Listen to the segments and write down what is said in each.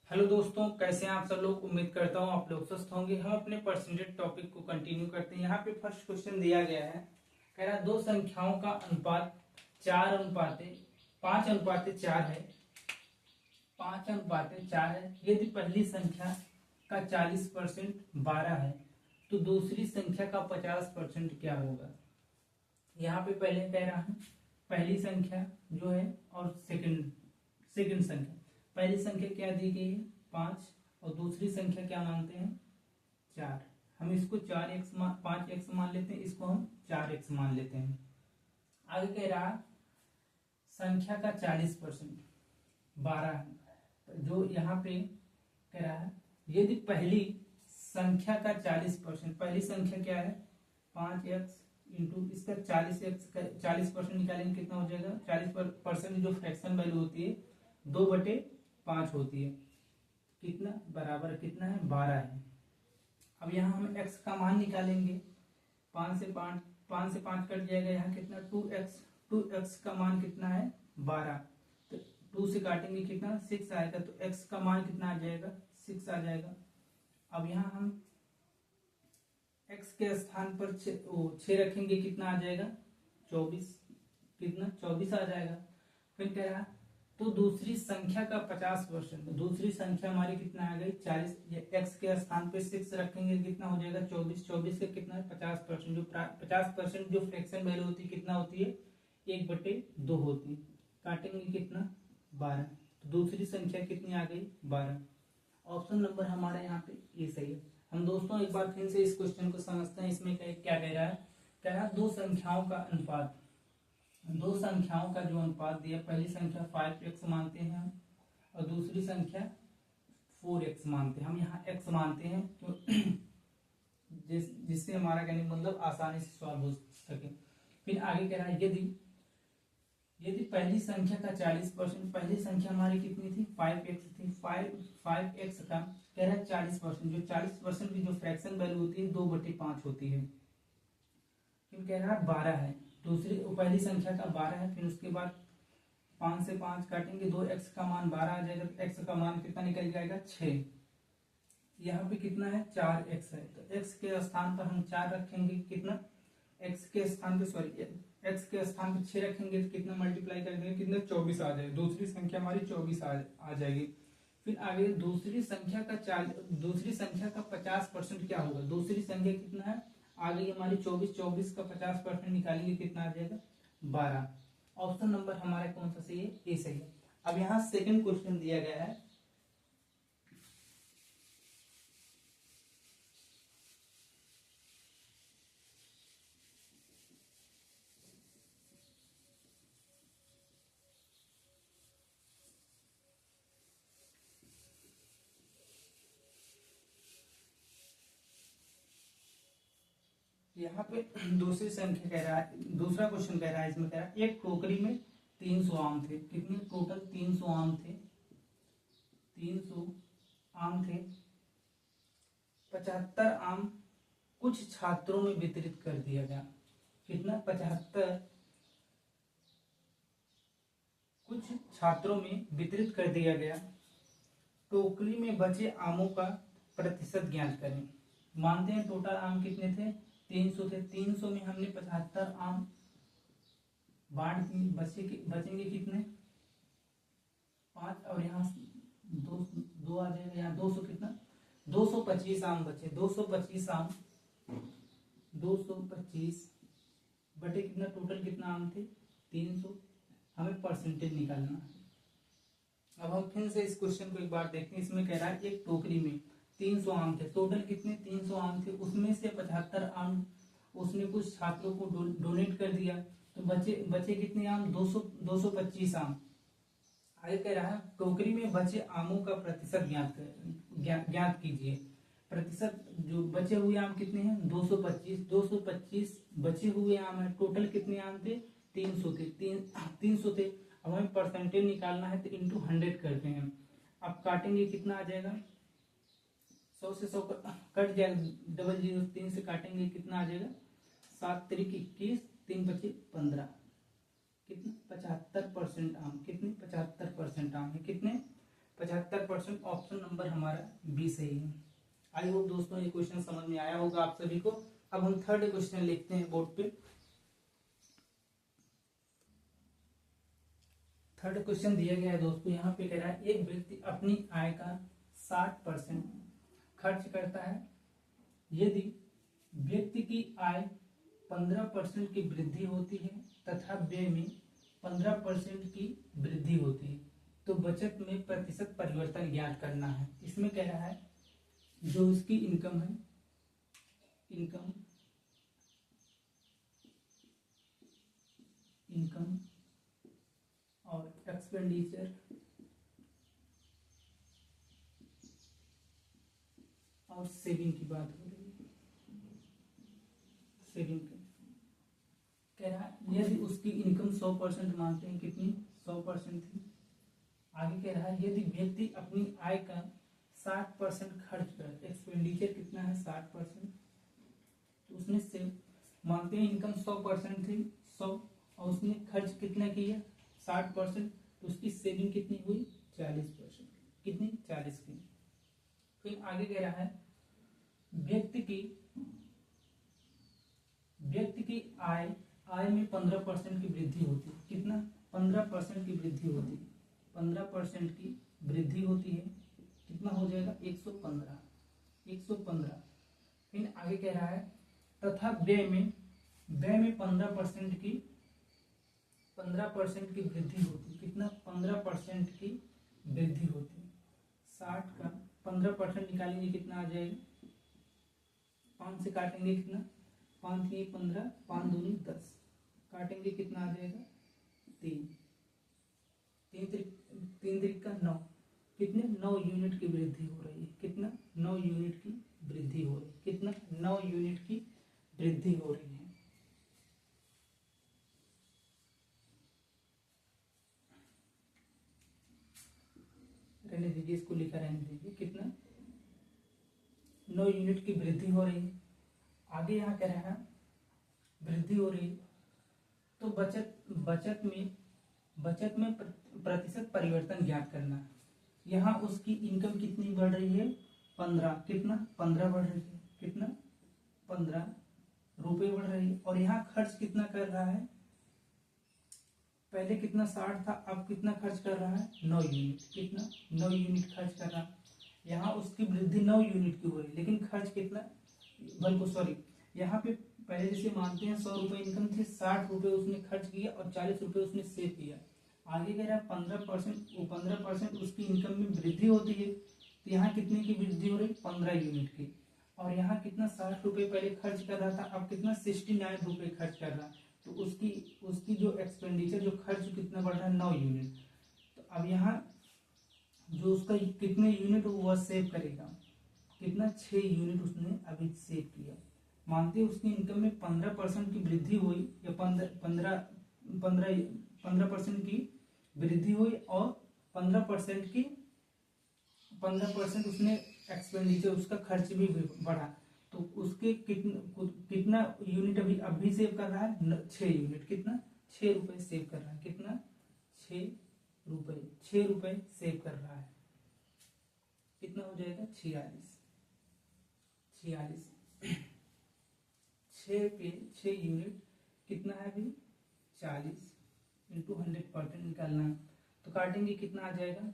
Hello दोस्तों, कैसे हैं आप सब लोग। उम्मीद करता हूँ आप लोग स्वस्थ होंगे। हम अपने परसेंटेज टॉपिक को कंटिन्यू करते हैं। यहाँ पे फर्स्ट क्वेश्चन दिया गया है, कह रहा है दो संख्याओं का अनुपात 5:4 है। 5:4 है। यदि पहली संख्या का 40% 12 है तो दूसरी संख्या का 50% क्या होगा। यहाँ पे पहले कह रहा है पहली संख्या जो है और सेकंड सेकंड संख्या। पहली संख्या क्या दी गई है 5 और दूसरी संख्या क्या मानते हैं 4। हम इसको 5x मान लेते हैं, इसको हम 4x मान लेते हैं। आगे कह रहा संख्या का 40% 12 है। जो यहाँ पे कह रहा है यदि पहली संख्या का 40%, पहली संख्या क्या है 5x इंटू इसका 40% निकालेंगे कितना हो जाएगा। 40% जो फ्रैक्शन वैल्यू होती है 2/5 होती है, कितना बराबर कितना है 12 है। अब यहाँ हम x का मान निकालेंगे। 5 से 5 कट जाएगा, यहाँ कितना 2x का मान कितना है 12। तो 2 से काटेंगे कितना 6 आएगा, तो x का मान कितना आ जाएगा 6 आ जाएगा। अब यहाँ हम x के स्थान पर 6 रखेंगे, कितना आ जाएगा 24, कितना 24 आ जाएगा। फिर कह रहा तो दूसरी संख्या का 50%, दूसरी संख्या हमारी कितना आ गई 40, x के स्थान पे 6 रखेंगे कितना हो जाएगा 24। 24 का कितना है 50%, जो 50% जो फ्रैक्शन वैल्यू होती है कितना होती है 1/2 होती है। काटेंगे कितना 12, तो दूसरी संख्या कितनी आ गई 12। ऑप्शन नंबर हमारे यहाँ पे ये सही है। हम दोस्तों एक बार फिर से इस क्वेश्चन को समझते हैं। इसमें क्या कह रहा है, कह रहा दो संख्याओं का अनुपात, दो संख्याओं का जो अनुपात दिया, पहली संख्या 5x मानते हैं हम और दूसरी संख्या 4x मानते हैं। हम यहाँ x मानते हैं तो जिससे हमारा कहने का मतलब आसानी से सॉल्व हो सके। फिर आगे कह रहा है यदि पहली संख्या का 40%, पहली संख्या हमारी कितनी थी 5x थी, 5x का कह रहा है 40%, जो 40% की जो फ्रैक्शन वैल्यू होती है 2/5 होती है। फिर कह रहा है 12 है, दूसरी पहली संख्या का 12 है। फिर उसके बाद 5 से 5 काटेंगे, 2x का मान 12 आ जाएगा, तो x का मान कितना निकल जाएगा 6। यहाँ पे कितना है 4x है, तो x के स्थान पर हम 4 रखेंगे, कितना x के स्थान पे x के स्थान पे 6 रखेंगे तो कितना मल्टीप्लाई कर देंगे, कितना 24 आ जाएगा। दूसरी संख्या हमारी 24 आ जाएगी। फिर आगे दूसरी संख्या का 50% क्या होगा, दूसरी संख्या कितना है आ गई हमारी 24 का 50% निकालेंगे कितना आ जाएगा 12। ऑप्शन नंबर हमारा कौन सा सही है, ए सही है। अब यहाँ सेकंड क्वेश्चन दिया गया है, यहाँ पे दूसरी संख्या कह रहा है, दूसरा क्वेश्चन कह रहा है, इसमें कह रहा है एक टोकरी में 300 आम थे। कितने टोटल 300 आम थे, 300 आम थे। 75 आम कुछ छात्रों में वितरित कर दिया गया। कितना 75 कुछ छात्रों में वितरित कर दिया गया। टोकरी में बचे आमों का प्रतिशत ज्ञात करें। मानते हैं टोटल आम कितने थे 300 थे, 300 में हमने 75 आम बांट दिए, बचेंगे कितने 5 और यहाँ दो आ जाएगा, यहाँ 200 कितना 225 आम बचे। 225 आम 225 बटे कितना टोटल कितना आम थे 300। हमें परसेंटेज निकालना है। अब हम फिर से इस क्वेश्चन को एक बार देखते हैं। इसमें कह रहा है एक टोकरी में 300 आम थे, टोटल कितने 300 आम थे, उसमें से 75 आम उसने कुछ छात्रों को डोनेट कर दिया, तो बचे कितने आम 225 आम। आगे कह रहा है टोकरी में बचे आमों का प्रतिशत ज्ञात कीजिए। प्रतिशत जो बचे हुए आम कितने हैं 225 बचे हुए आम है। टोटल कितने आम थे 300 थे, 300 थे। अब हमें परसेंटेज निकालना है तो इंटू 100 करते हैं। अब काटेंगे कितना आ जाएगा 100 से 100 कट जाएगा, 0 3 से काटेंगे कितना आ जाएगा 7 3 21 3 25 15, कितने 75% आम, कितने 75% आम है, कितने 75%। ऑप्शन नंबर हमारा बी सही है। आई होप दोस्तों ये क्वेश्चन समझ में आया होगा आप सभी को। अब हम थर्ड क्वेश्चन लिखते हैं बोर्ड पे। थर्ड क्वेश्चन दिया गया है दोस्तों, यहाँ पे कह रहा है एक व्यक्ति अपनी आय का 60% खर्च करता है यदि व्यक्ति की आय 15% की वृद्धि होती है तथा व्यय में 15% की वृद्धि होती है तो बचत में प्रतिशत परिवर्तन ज्ञात करना है। इसमें कह रहा है जो उसकी इनकम है, इनकम और एक्सपेंडिचर और सेविंग की बात हो रही है। सेविंग कह रहा है यदि उसकी इनकम 100% मानते हैं, कितनी 100% थी। आगे कह रहा है यदि व्यक्ति अपनी आय का 60% खर्च कर, एक्सपेंडिचर कितना है 60%, तो उसने से मानते हैं इनकम 100% थी 100 और उसने खर्च कितना किया 60%, तो उसकी सेविंग कितनी हुई 40%, कितनी 40 की। फिर आगे कह रहा है व्यक्ति की आय में 15% की वृद्धि होती है, कितना 15% की वृद्धि होती है, 15% की वृद्धि होती है, कितना हो जाएगा 115। फिर आगे कह रहा है तथा व्यय में 15% की वृद्धि होती है, कितना 15% की वृद्धि होती है। 60 का 15% निकालेंगे कितना आ जाएगा, 5 से काटेंगे कितना 5 3 15, 5 दूनी 10, काटेंगे कितना आ जाएगा 3 3 का 9, कितने 9 यूनिट की वृद्धि हो रही है, कितना 9 यूनिट की वृद्धि हो रही है, कितना 9 यूनिट की वृद्धि हो रही है। रहने दीजिए, इसको लिखा रहने दीजिए, कितना 9 यूनिट की वृद्धि हो रही है। आगे यहाँ कह रहा है वृद्धि हो रही तो बचत में प्रतिशत परिवर्तन ज्ञात करना है। यहाँ उसकी इनकम कितनी बढ़ रही है 15, कितना 15 बढ़ रही है, कितना 15 रुपए बढ़ रही है। और यहाँ खर्च कितना कर रहा है, पहले कितना 60 था, अब कितना खर्च कर रहा है 9 यूनिट, कितना 9 यूनिट खर्च कर रहा है। यहाँ उसकी वृद्धि 9 यूनिट की हो रही है लेकिन खर्च कितना, बल्कि सॉरी यहाँ पे पहले जैसे मानते हैं 100 रुपए इनकम थी, 60 रुपए उसने खर्च किया और 40 रुपए उसने सेव किया। आगे कह रहा है 15% उसकी इनकम में वृद्धि होती है तो यहाँ कितने की वृद्धि हो रही 15 यूनिट की। और यहाँ कितना 60 रुपए पहले खर्च कर रहा था, अब कितना 69 रुपए खर्च कर रहा है, तो उसकी जो एक्सपेंडिचर जो खर्च कितना बढ़ रहा है 9 यूनिट। तो अब यहाँ जो उसका कितने यूनिट वह सेव करेगा, कितना 6 यूनिट उसने अभी सेव किया। मानते हैं उसकी इनकम में 15% की वृद्धि हुई या 15% की वृद्धि हुई और 15% उसने एक्सपेंडिचर उसका खर्च भी बढ़ा, तो उसके कितना यूनिट अभी सेव कर रहा है 6 यूनिट, कितना 6 रुपए सेव कर रहा है, कितना 6 रुपए सेव कर रहा है, कितना हो जाएगा 46 6 यूनिट कितना है अभी 40 इंटू 100% निकालना है तो काटेंगे कितना आ जाएगा,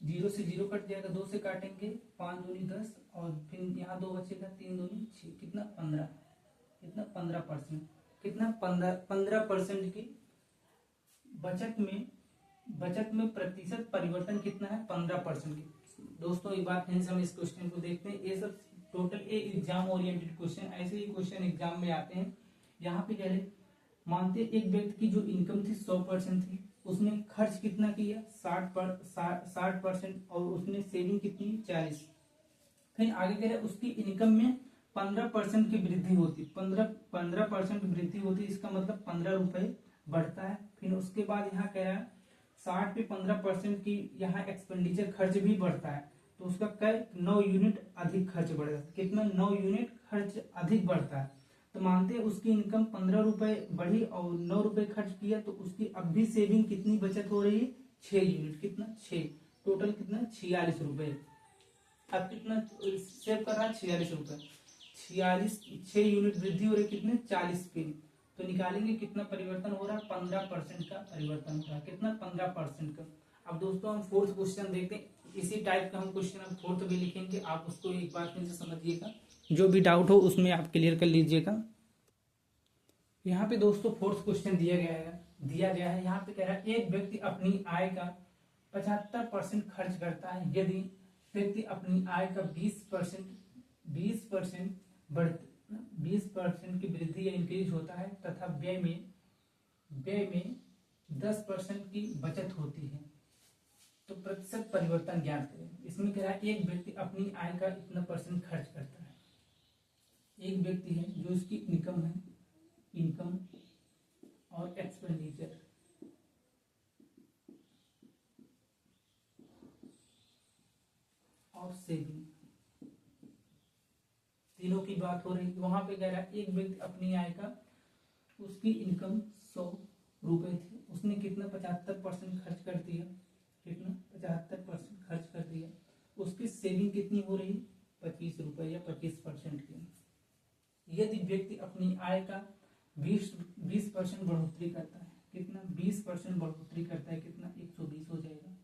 0 से 0 कट जाएगा, 2 से काटेंगे 5 दूनी 10 और फिर यहाँ 2 बचेगा 3 दूनी 6, कितना 15, कितना 15%, कितना 15% की बचत में प्रतिशत परिवर्तन कितना है 15% की। दोस्तों एक बात है, हम इस क्वेश्चन को देखते हैं, ये सब टोटल एग्जाम ओरिएंटेड क्वेश्चन, ऐसे ही क्वेश्चन एग्जाम में आते हैं। यहाँ पे कह रहे मानते एक व्यक्ति की जो इनकम थी 100% थी, उसने खर्च कितना किया 60% और उसने सेविंग कितनी 40। फिर आगे कह रहे उसकी इनकम में 15% की वृद्धि होती, 15% वृद्धि होती, इसका मतलब 15 रुपए बढ़ता है। फिर उसके बाद यहाँ कह रहा है 60 पे 15% की यहाँ एक्सपेंडिचर खर्च भी बढ़ता है, तो उसका 9 यूनिट अधिक खर्च बढ़ेगा, कितना 9 यूनिट खर्च अधिक बढ़ता है। तो मानते हैं उसकी इनकम 15 रुपए बढ़ी और 9 रुपए खर्च किया, तो उसकी अब भी सेविंग कितनी बचत हो रही है? 6 यूनिट। कितना? 6। टोटल कितना? 46 रुपए। अब कितना सेव कर रहा है? 46 रुपए। 6 यूनिट वृद्धि हो रही है, कितने? 40 पे। तो निकालेंगे कितना परिवर्तन हो रहा है? 15% का परिवर्तन हो रहा है। कितना? 15% का। अब दोस्तों हम फोर्थ क्वेश्चन देखते हैं। इसी टाइप का हम क्वेश्चन हम फोर्थ भी लिखेंगे, आप उसको एक बार फिर से समझिएगा, जो भी डाउट हो उसमें आप क्लियर कर लीजिएगा। यहाँ पे दोस्तों फोर्थ क्वेश्चन दिया गया है। यहाँ पे कह रहा है एक व्यक्ति अपनी आय का 75% खर्च करता है। यदि व्यक्ति अपनी आय का 20% की वृद्धि या इंक्रीज होता है तथा व्यय में 10% की बचत होती है, तो प्रतिशत परिवर्तन ज्ञात करें। इसमें कह रहा है एक व्यक्ति अपनी आय का इतना परसेंट खर्च करता है। एक व्यक्ति है जो उसकी इनकम और एक्सपेंडिचर और सेविंग तीनों की बात हो रही है। वहां पे कह रहा है एक व्यक्ति अपनी आय का, उसकी इनकम 100 रुपए थी, उसने कितना 75% खर्च कर दिया। कितना? 75% खर्च कर दिया। उसकी सेविंग कितनी हो रही? 25 रुपए या 25% की। यदि व्यक्ति अपनी आय का 20% बढ़ोतरी करता है, कितना? 20% बढ़ोतरी करता है, कितना? 120 हो जाएगा।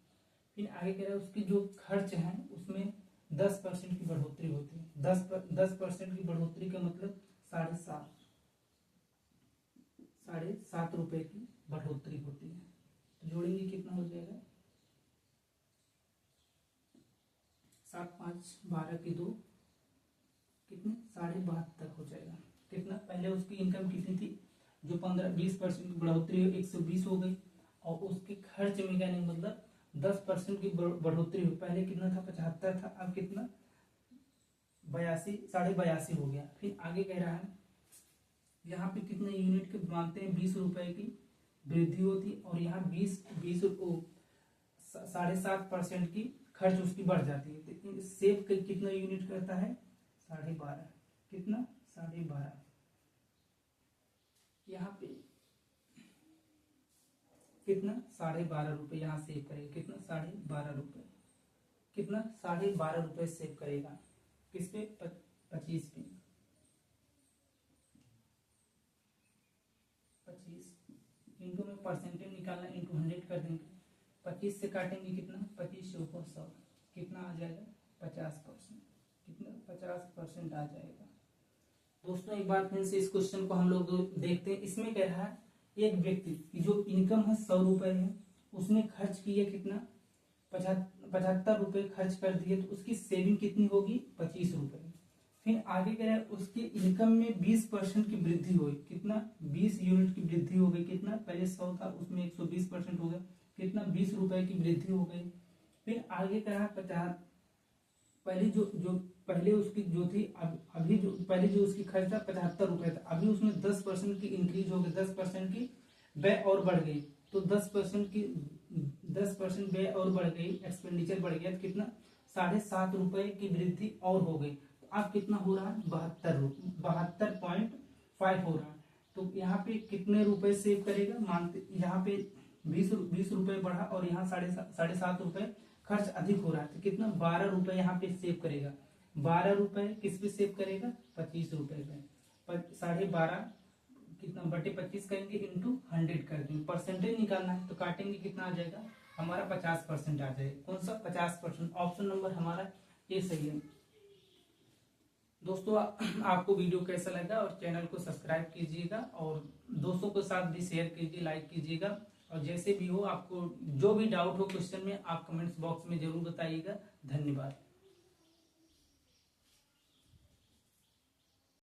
फिर आगे कह रहा है उसकी जो खर्च है उसमें 10% की बढ़ोतरी होती है। 10% की बढ़ोतरी का मतलब 7.5 रुपए की बढ़ोतरी होती है। तो जोड़ेंगे कितना हो जाएगा? 7 5 12 की 2, कितने? 72.5 हो जाएगा। कितना? पहले उसकी इनकम कितनी थी? जो 15-20% की बढ़ोतरी हुई 120 हो गई, और उसके खर्च में क्या नहीं मतलब 10% की बढ़ोतरी हुई। पहले कितना था? 75 था, अब कितना? 82 हो गया। फिर आगे कह रहा है यहाँ पे कितने यूनिट के मानते हैं? 20 रुपए की वृद्धि होती, और यहाँ 7.5% की खर्च उसकी बढ़ जाती है। तो सेव कितना यूनिट करता है? 12.5। कितना? 12.5। यहाँ पे कितना? 12.5 रुपए यहाँ सेव करेगा। कितना? 12.5 रुपए। कितना? 12.5 रुपए सेव करेगा। किस पे? 25 पे। 25 इनको में परसेंटेज निकालना, इंटू 100 कर देंगे। 25 से काटेंगे कितना? 25 से ऊपर 100, कितना आ जाएगा? 50%। कितना? 50% आ जाएगा। दोस्तों एक बार फिर से इस क्वेश्चन को हम लोग देखते हैं। इसमें कह रहा है एक व्यक्ति की जो इनकम है 100 रुपए है, उसने खर्च किया कितना? 75 रुपए खर्च कर दिए, तो उसकी सेविंग कितनी होगी? 25 रुपए। फिर आगे कह रहा है उसकी इनकम में 20% की वृद्धि हुई। कितना? 20 यूनिट की वृद्धि हो गई। कितना? पहले 100 था, उसमें 120% हो गया। कितना? 20 रुपए की वृद्धि हो गई। फिर आगे कह रहा 50, पहले उसकी जो थी, अभी जो पहले जो उसकी खर्च था 75 रुपए था, अभी उसमें 10% की इंक्रीज हो गई, 10% की व्यय और बढ़ गई। तो 10% व्यय और बढ़ गई, एक्सपेंडिचर बढ़ गया। तो कितना? 7.5 रुपए की वृद्धि और हो गई। तो अब कितना हो रहा है? 72.5 हो रहा है। तो यहाँ पे कितने रुपए सेव करेगा? मानते यहाँ पे 20 रुपए बढ़ा, और यहाँ 7.5 रुपए खर्च अधिक हो रहा है, तो कितना? 12 रुपए यहाँ पे सेव करेगा। 12 रुपए किस पे सेव करेगा? 25 रुपए पे। 12.5 कितना? बटे 25 करेंगे, इंटू 100 कर देंगे। परसेंटेज निकालना है, तो काटेंगे कितना आ जाएगा? हमारा 50% आ जाएगा। कौन सा? 50%। ऑप्शन नंबर हमारा ये सही है। दोस्तों आपको वीडियो कैसा लगा, और चैनल को सब्सक्राइब कीजिएगा, और दोस्तों के साथ भी शेयर कीजिए, लाइक कीजिएगा। और जैसे भी हो, आपको जो भी डाउट हो क्वेश्चन में, आप कमेंट्स बॉक्स में जरूर बताइएगा। धन्यवाद।